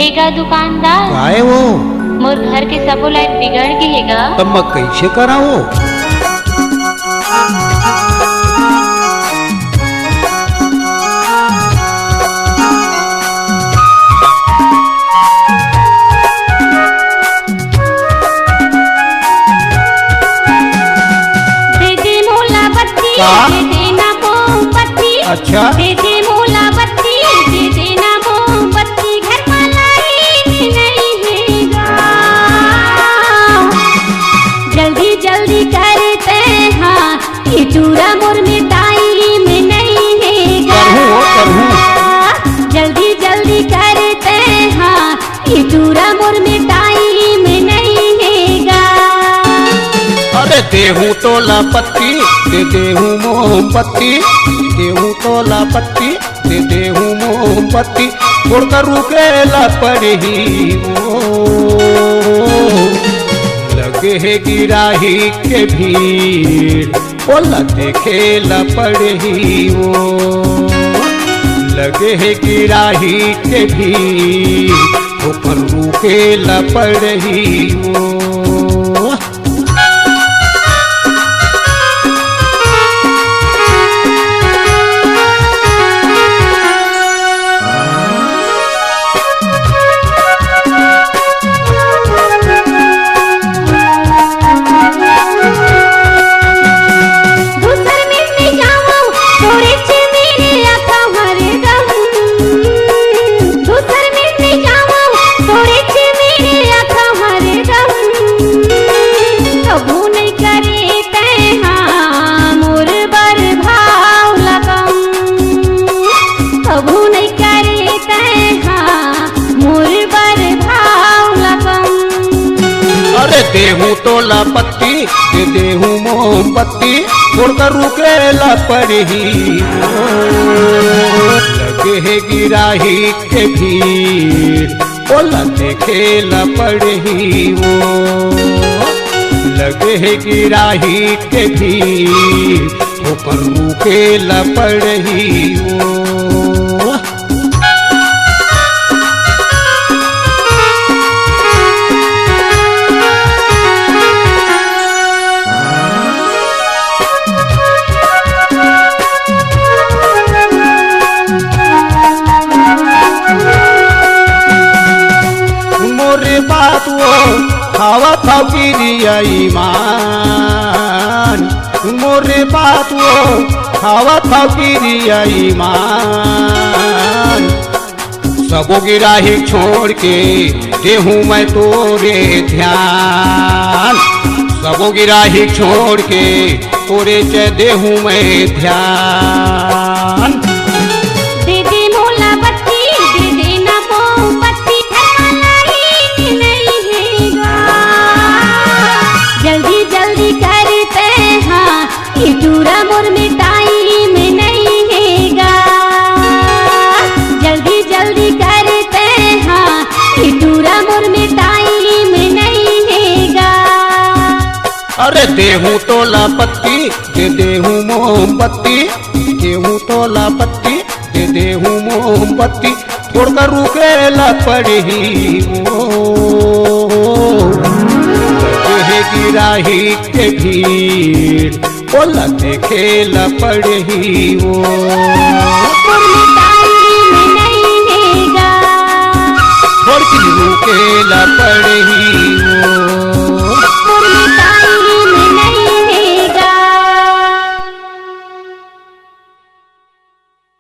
एगा दुकानदार काय वो मोर घर के सबो लाइट बिगड़ गई हेगा। तब मैं कैसे कराओ? दे दे मोला बत्ती, दे देना मोमबत्ती। अच्छा दे दे मोला बत्ती, दे देना मोमबत्ती। घर में लाइट नहीं हेगा, जल्दी जल्दी करते हाँ, ये चूड़ा मोर में टाइम नहीं हेगा। जल्दी जल्दी करते हाँ, ये चूड़ा मोर में टाइम नहीं हेगा। अरे देहूं तोला पत्ती दे देहूं मोमबत्ती, देहूं तोला पत्ती दे देहूं मोमबत्ती। छोड़कर रुकेला पड़ी वो लगे है गिराही के भीड़, बोला देखेला पड़ी वो लगे है गिराही के भीड़, ऊपर रुकेला पड़ी वो। देहूं तोला पत्ती दे देहूं मोमबत्ती। छोड़कर रुकेला पड़ी लगे है गिराही के भीड़, बोला देखेला पड़ी वो लगे है गिराही के भीड़, ऊपर रुकेला पड़ी वो। बात वो खावा खाओ गिरिया ईमान, मोरे बात वो खावा खाओ गिरिया ईमान। सबो गिराही छोड़ के देहूं मैं तोरे ध्यान, सबो गिराही छोड़ के तोरे च देहूं मैं ध्यान। चूड़ा मोर में टाइम नहीं हेगा, जल्दी जल्दी करते हाँ, ये चूड़ा मोर में टाइम नहीं हेगा। अरे देहूं तोला पत्ती दे देहूं मोमबत्ती, देहूं तोला पत्ती दे देहूं मोमबत्ती। छोड़कर रुकेला पड़ी वो लगे गिराही के भीड़, बोला देखेला पड़ी वो नहीं हेगा, छोड़ के रुकेला पड़ी वो।